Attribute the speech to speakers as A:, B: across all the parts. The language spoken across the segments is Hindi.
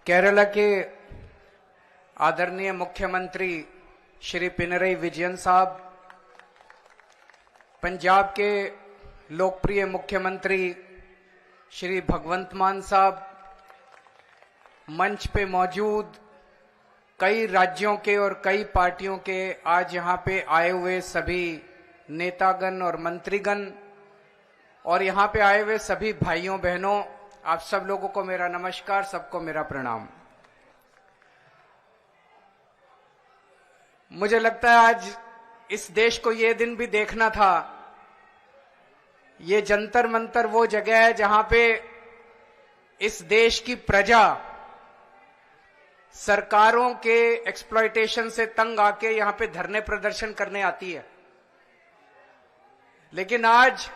A: केरला के आदरणीय मुख्यमंत्री श्री पिनरई विजयन साहब, पंजाब के लोकप्रिय मुख्यमंत्री श्री भगवंत मान साहब, मंच पे मौजूद कई राज्यों के और कई पार्टियों के आज यहां पे आए हुए सभी नेतागण और मंत्रीगण और यहां पे आए हुए सभी भाइयों बहनों, आप सब लोगों को मेरा नमस्कार, सबको मेरा प्रणाम। मुझे लगता है आज इस देश को ये दिन भी देखना था। ये जंतर मंतर वो जगह है जहां पे इस देश की प्रजा सरकारों के एक्सप्लॉयटेशन से तंग आके यहां पे धरने प्रदर्शन करने आती है, लेकिन आज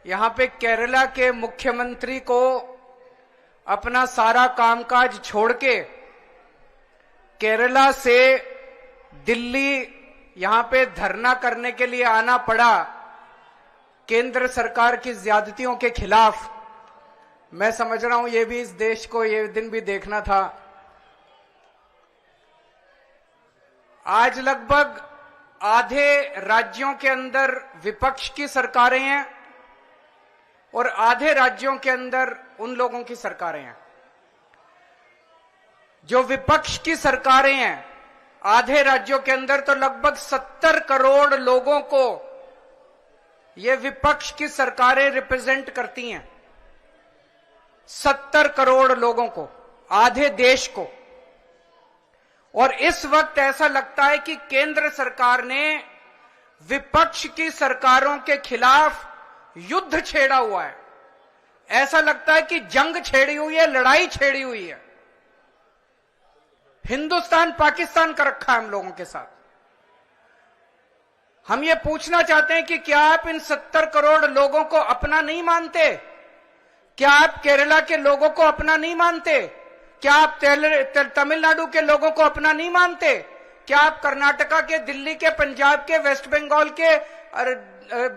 A: यहां पे केरला के मुख्यमंत्री को अपना सारा कामकाज छोड़ के केरला से दिल्ली यहां पे धरना करने के लिए आना पड़ा केंद्र सरकार की ज्यादतियों के खिलाफ। मैं समझ रहा हूं ये भी इस देश को ये दिन भी देखना था। आज लगभग आधे राज्यों के अंदर विपक्ष की सरकारें हैं और आधे राज्यों के अंदर उन लोगों की सरकारें हैं। जो विपक्ष की सरकारें हैं आधे राज्यों के अंदर, तो लगभग 70 करोड़ लोगों को ये विपक्ष की सरकारें रिप्रेजेंट करती हैं। 70 करोड़ लोगों को, आधे देश को। और इस वक्त ऐसा लगता है कि केंद्र सरकार ने विपक्ष की सरकारों के खिलाफ युद्ध छेड़ा हुआ है। ऐसा लगता है कि जंग छेड़ी हुई है, लड़ाई छेड़ी हुई है। हिंदुस्तान पाकिस्तान का रखा है हम लोगों के साथ। हम ये पूछना चाहते हैं कि क्या आप इन 70 करोड़ लोगों को अपना नहीं मानते? क्या आप केरला के लोगों को अपना नहीं मानते? क्या आप तमिलनाडु के लोगों को अपना नहीं मानते? क्या आप कर्नाटका के, दिल्ली के, पंजाब के, वेस्ट बंगाल के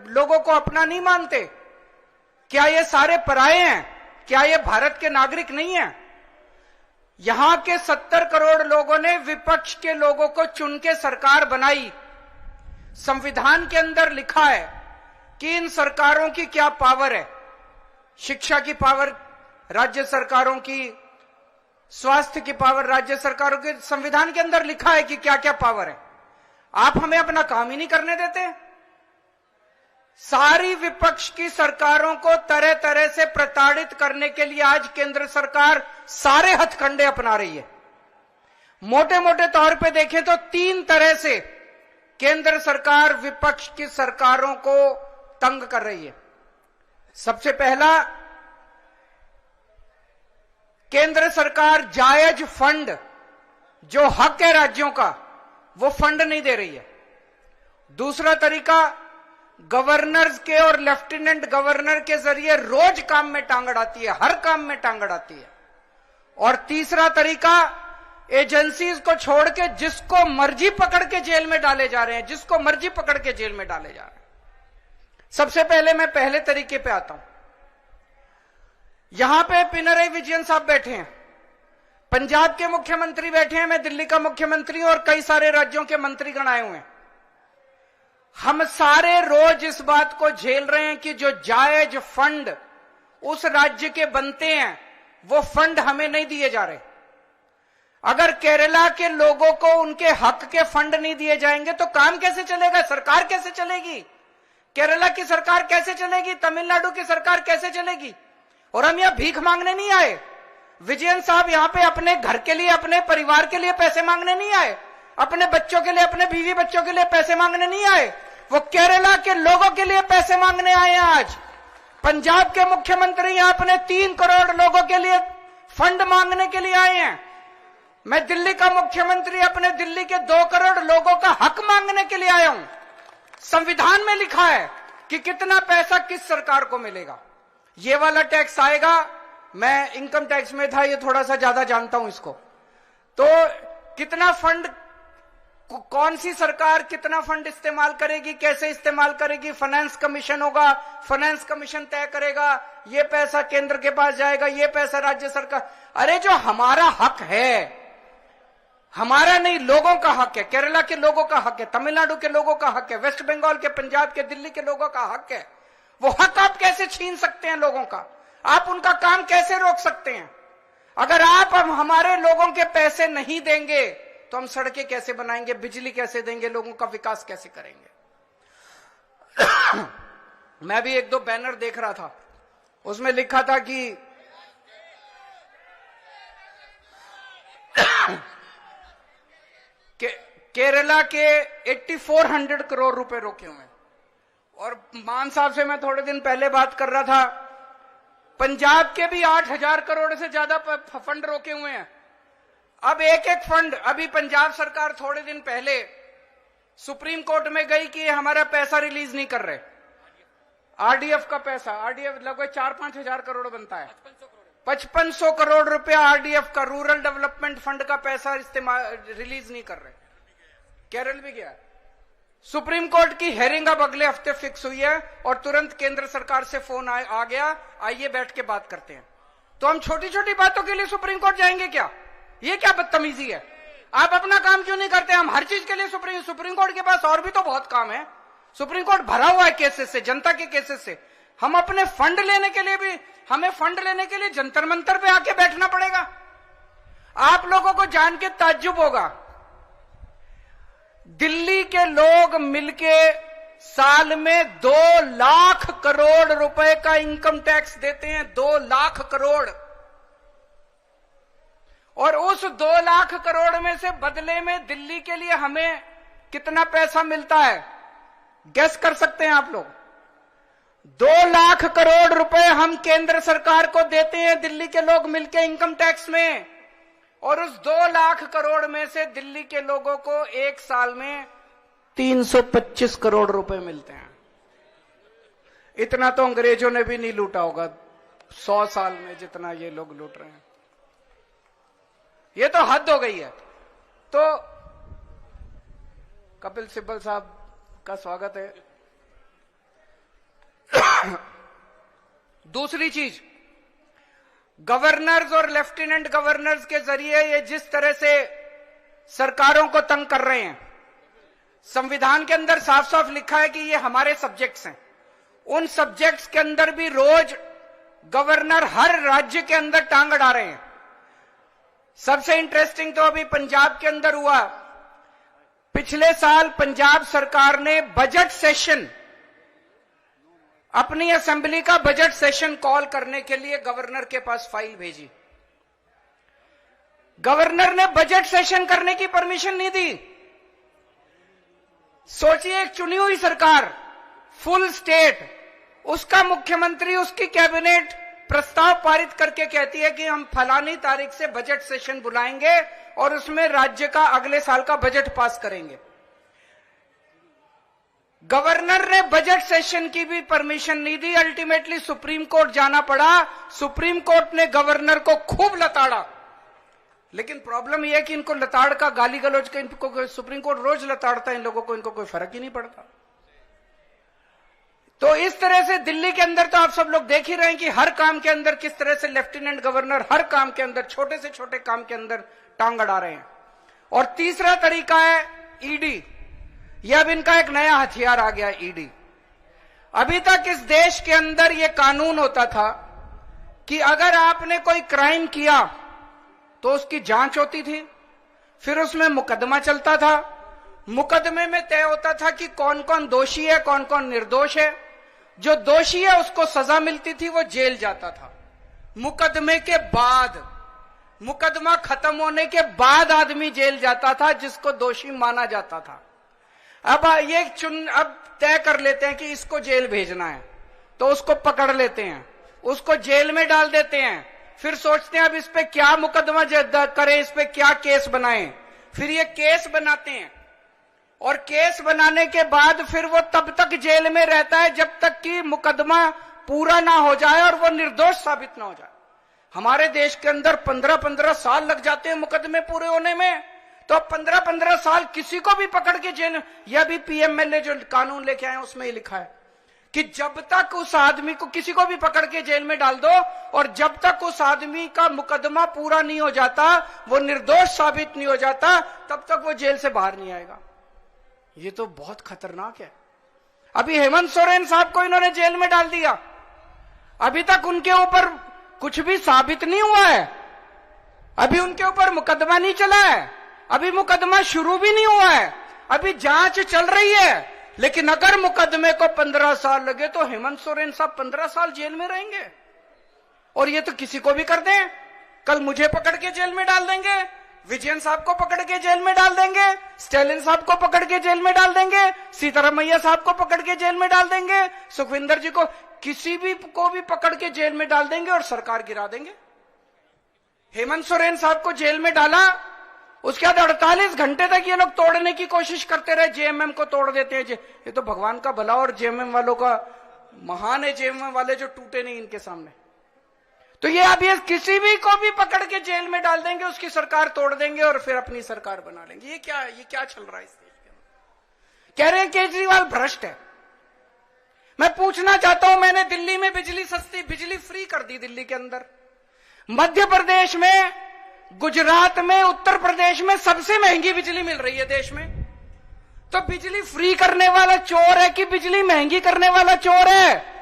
A: लोगों को अपना नहीं मानते? क्या ये सारे पराये हैं? क्या ये भारत के नागरिक नहीं हैं? यहां के 70 करोड़ लोगों ने विपक्ष के लोगों को चुन के सरकार बनाई। संविधान के अंदर लिखा है कि इन सरकारों की क्या पावर है। शिक्षा की पावर राज्य सरकारों की, स्वास्थ्य की पावर राज्य सरकारों की। संविधान के अंदर लिखा है कि क्या क्या पावर है। आप हमें अपना काम ही नहीं करने देते। सारी विपक्ष की सरकारों को तरह तरह से प्रताड़ित करने के लिए आज केंद्र सरकार सारे हथकंडे अपना रही है। मोटे मोटे तौर पे देखें तो 3 तरह से केंद्र सरकार विपक्ष की सरकारों को तंग कर रही है। सबसे पहला, केंद्र सरकार जायज फंड, जो हक है राज्यों का, वो फंड नहीं दे रही है। दूसरा तरीका, गवर्नर्स के और लेफ्टिनेंट गवर्नर के जरिए रोज काम में टांग अड़ाती है, हर काम में टांग अड़ाती है। और तीसरा तरीका, एजेंसीज को छोड़ के जिसको मर्जी पकड़ के जेल में डाले जा रहे हैं, जिसको मर्जी पकड़ के जेल में डाले जा रहे हैं। सबसे पहले मैं पहले तरीके पे आता हूं। यहां पे पिनरई विजयन साहब बैठे हैं, पंजाब के मुख्यमंत्री बैठे हैं, मैं दिल्ली का मुख्यमंत्री और कई सारे राज्यों के मंत्रीगण आए हुए हैं। हम सारे रोज इस बात को झेल रहे हैं कि जो जायज फंड उस राज्य के बनते हैं वो फंड हमें नहीं दिए जा रहे। अगर केरला के लोगों को उनके हक के फंड नहीं दिए जाएंगे तो काम कैसे चलेगा? सरकार कैसे चलेगी? केरला की सरकार कैसे चलेगी? तमिलनाडु की सरकार कैसे चलेगी? और हम यहां भीख मांगने नहीं आए। विजयन साहब यहां पे अपने घर के लिए, अपने परिवार के लिए पैसे मांगने नहीं आए, अपने बच्चों के लिए, अपने बीवी बच्चों के लिए पैसे मांगने नहीं आए। वो केरला के लोगों के लिए पैसे मांगने आए हैं। आज पंजाब के मुख्यमंत्री यहां अपने 3 करोड़ लोगों के लिए फंड मांगने के लिए आए हैं। मैं दिल्ली का मुख्यमंत्री अपने दिल्ली के 2 करोड़ लोगों का हक मांगने के लिए आया हूं। संविधान में लिखा है कि कितना पैसा किस सरकार को मिलेगा। ये वाला टैक्स आएगा, मैं इनकम टैक्स में था, ये थोड़ा सा ज्यादा जानता हूं इसको। तो कितना फंड कौन सी सरकार कितना फंड इस्तेमाल करेगी, कैसे इस्तेमाल करेगी, फाइनेंस कमीशन होगा, फाइनेंस कमीशन तय करेगा, ये पैसा केंद्र के पास जाएगा, ये पैसा राज्य सरकार। अरे जो हमारा हक है, हमारा नहीं, लोगों का हक है, केरला के लोगों का हक है, तमिलनाडु के लोगों का हक है, वेस्ट बंगाल के, पंजाब के, दिल्ली के लोगों का हक है, वो हक आप कैसे छीन सकते हैं लोगों का? आप उनका काम कैसे रोक सकते हैं? अगर आप हमारे लोगों के पैसे नहीं देंगे तो हम सड़कें कैसे बनाएंगे, बिजली कैसे देंगे, लोगों का विकास कैसे करेंगे? मैं भी एक दो बैनर देख रहा था, उसमें लिखा था कि केरला के 8400 करोड़ रुपए रोके हुए हैं। और मान साहब से मैं थोड़े दिन पहले बात कर रहा था, पंजाब के भी 8000 करोड़ से ज्यादा फंड रोके हुए हैं। अब एक एक फंड, अभी पंजाब सरकार थोड़े दिन पहले सुप्रीम कोर्ट में गई कि हमारा पैसा रिलीज नहीं कर रहे, आरडीएफ का पैसा, आरडीएफ लगभग 4-5 हजार करोड़ बनता है, 5500 करोड़ रुपया आरडीएफ का, रूरल डेवलपमेंट फंड का पैसा इस्तेमाल रिलीज नहीं कर रहे। केरल भी गया, सुप्रीम कोर्ट की हेयरिंग अब अगले हफ्ते फिक्स हुई है और तुरंत केंद्र सरकार से फोन आ गया, आइए बैठ के बात करते हैं। तो हम छोटी छोटी बातों के लिए सुप्रीम कोर्ट जाएंगे क्या? ये क्या बदतमीजी है? आप अपना काम क्यों नहीं करते? हम हर चीज के लिए सुप्रीम कोर्ट के पास और भी तो बहुत काम है। सुप्रीम कोर्ट भरा हुआ है केसेस से, जनता के केसेस से। हम अपने फंड लेने के लिए भी, हमें फंड लेने के लिए जंतर मंतर पे आके बैठना पड़ेगा। आप लोगों को जान के ताज्जुब होगा, दिल्ली के लोग मिलके साल में 2 लाख करोड़ रुपए का इनकम टैक्स देते हैं, 2 लाख करोड़। और उस 2 लाख करोड़ में से बदले में दिल्ली के लिए हमें कितना पैसा मिलता है, गेस कर सकते हैं आप लोग? 2 लाख करोड़ रुपए हम केंद्र सरकार को देते हैं दिल्ली के लोग मिलके इनकम टैक्स में, और उस 2 लाख करोड़ में से दिल्ली के लोगों को एक साल में 325 करोड़ रुपए मिलते हैं। इतना तो अंग्रेजों ने भी नहीं लूटा होगा 100 साल में जितना ये लोग लूट रहे हैं। ये तो हद हो गई है। तो कपिल सिब्बल साहब का स्वागत है। दूसरी चीज, गवर्नर्स और लेफ्टिनेंट गवर्नर्स के जरिए ये जिस तरह से सरकारों को तंग कर रहे हैं, संविधान के अंदर साफ साफ लिखा है कि ये हमारे सब्जेक्ट्स हैं। उन सब्जेक्ट्स के अंदर भी रोज गवर्नर हर राज्य के अंदर टांग अड़ा रहे हैं। सबसे इंटरेस्टिंग तो अभी पंजाब के अंदर हुआ। पिछले साल पंजाब सरकार ने बजट सेशन, अपनी असेंबली का बजट सेशन कॉल करने के लिए गवर्नर के पास फाइल भेजी। गवर्नर ने बजट सेशन करने की परमिशन नहीं दी। सोचिए, एक चुनी हुई सरकार, फुल स्टेट, उसका मुख्यमंत्री, उसकी कैबिनेट प्रस्ताव पारित करके कहती है कि हम फलानी तारीख से बजट सेशन बुलाएंगे और उसमें राज्य का अगले साल का बजट पास करेंगे। गवर्नर ने बजट सेशन की भी परमिशन नहीं दी। अल्टीमेटली सुप्रीम कोर्ट जाना पड़ा। सुप्रीम कोर्ट ने गवर्नर को खूब लताड़ा। लेकिन प्रॉब्लम यह है कि इनको लताड़ का, गाली गलौज का, इनको सुप्रीम कोर्ट रोज लताड़ता है इन लोगों को, इनको कोई फर्क ही नहीं पड़ता। तो इस तरह से दिल्ली के अंदर तो आप सब लोग देख ही रहे हैं कि हर काम के अंदर किस तरह से लेफ्टिनेंट गवर्नर हर काम के अंदर, छोटे से छोटे काम के अंदर टांग अड़ा रहे हैं। और तीसरा तरीका है ईडी। यह अब इनका एक नया हथियार आ गया, ईडी। अभी तक इस देश के अंदर यह कानून होता था कि अगर आपने कोई क्राइम किया तो उसकी जांच होती थी, फिर उसमें मुकदमा चलता था। मुकदमे में तय होता था कि कौन कौन दोषी है, कौन कौन निर्दोष है। जो दोषी है उसको सजा मिलती थी, वो जेल जाता था। मुकदमे के बाद, मुकदमा खत्म होने के बाद आदमी जेल जाता था जिसको दोषी माना जाता था। अब ये अब तय कर लेते हैं कि इसको जेल भेजना है, तो उसको पकड़ लेते हैं, उसको जेल में डाल देते हैं। फिर सोचते हैं अब इस पे क्या मुकदमा करें, इस पे क्या केस बनाएं। फिर ये केस बनाते हैं और केस बनाने के बाद फिर वो तब तक जेल में रहता है जब तक कि मुकदमा पूरा ना हो जाए और वो निर्दोष साबित ना हो जाए। हमारे देश के अंदर 15-15 साल लग जाते हैं मुकदमे पूरे होने में। तो 15-15 साल किसी को भी पकड़ के जेल, यह भी पीएमएलए जो कानून लेके आए उसमें ही लिखा है कि जब तक उस आदमी को, किसी को भी पकड़ के जेल में डाल दो और जब तक उस आदमी का मुकदमा पूरा नहीं हो जाता, वो निर्दोष साबित नहीं हो जाता, तब तक वो जेल से बाहर नहीं आएगा। ये तो बहुत खतरनाक है। अभी हेमंत सोरेन साहब को इन्होंने जेल में डाल दिया, अभी तक उनके ऊपर कुछ भी साबित नहीं हुआ है, अभी उनके ऊपर मुकदमा नहीं चला है, अभी मुकदमा शुरू भी नहीं हुआ है, अभी जांच चल रही है। लेकिन अगर मुकदमे को 15 साल लगे तो हेमंत सोरेन साहब 15 साल जेल में रहेंगे। और ये तो किसी को भी कर दें, कल मुझे पकड़ के जेल में डाल देंगे, विजयन साहब को पकड़ के जेल में डाल देंगे, स्टालिन साहब को पकड़ के जेल में डाल देंगे, सीतारामैया साहब को पकड़ के जेल में डाल देंगे, सुखविंदर जी को, किसी भी को भी पकड़ के जेल में डाल देंगे और सरकार गिरा देंगे। हेमंत सोरेन साहब को जेल में डाला, उसके बाद 48 घंटे तक ये लोग तोड़ने की कोशिश करते रहे, जेएमएम को तोड़ देते हैं। ये तो भगवान का भला और जेएमएम वालों का महान है, जेएमएम वाले जो टूटे नहीं इनके सामने। तो ये अब ये किसी भी को भी पकड़ के जेल में डाल देंगे, उसकी सरकार तोड़ देंगे और फिर अपनी सरकार बना लेंगे। ये क्या चल रहा है इस देश के अंदर? कह रहे हैं केजरीवाल भ्रष्ट है। मैं पूछना चाहता हूं, मैंने दिल्ली में बिजली फ्री कर दी दिल्ली के अंदर, मध्य प्रदेश में, गुजरात में, उत्तर प्रदेश में सबसे महंगी बिजली मिल रही है देश में। तो बिजली फ्री करने वाला चोर है कि बिजली महंगी करने वाला चोर है?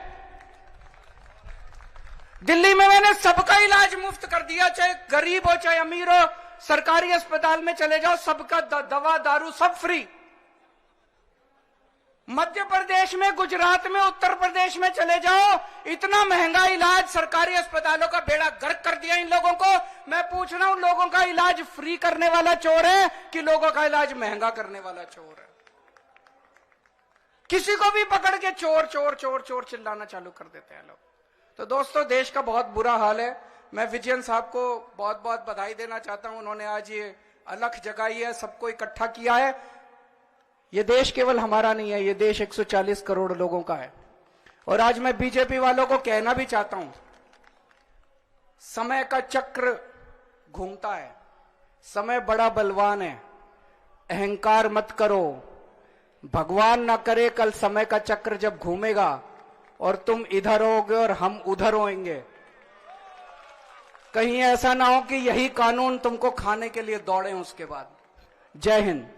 A: दिल्ली में मैंने सबका इलाज मुफ्त कर दिया, चाहे गरीब हो चाहे अमीर हो, सरकारी अस्पताल में चले जाओ, सबका दवा दारू सब फ्री। मध्य प्रदेश में, गुजरात में, उत्तर प्रदेश में चले जाओ, इतना महंगा इलाज, सरकारी अस्पतालों का बेड़ा गर्क कर दिया इन लोगों को। मैं पूछ रहा हूं, लोगों का इलाज फ्री करने वाला चोर है कि लोगों का इलाज महंगा करने वाला चोर है? किसी को भी पकड़ के चोर चोर चोर चोर चिल्लाना चालू कर देते हैं लोग। तो दोस्तों, देश का बहुत बुरा हाल है। मैं विजयन साहब को बहुत बहुत बधाई देना चाहता हूं, उन्होंने आज ये अलख जगाई है, सबको इकट्ठा किया है। ये देश केवल हमारा नहीं है, ये देश 140 करोड़ लोगों का है। और आज मैं बीजेपी वालों को कहना भी चाहता हूं, समय का चक्र घूमता है, समय बड़ा बलवान है, अहंकार मत करो। भगवान ना करे कल समय का चक्र जब घूमेगा और तुम इधर होगे और हम उधर होंगे, कहीं ऐसा ना हो कि यही कानून तुमको खाने के लिए दौड़े उसके बाद। जय हिंद।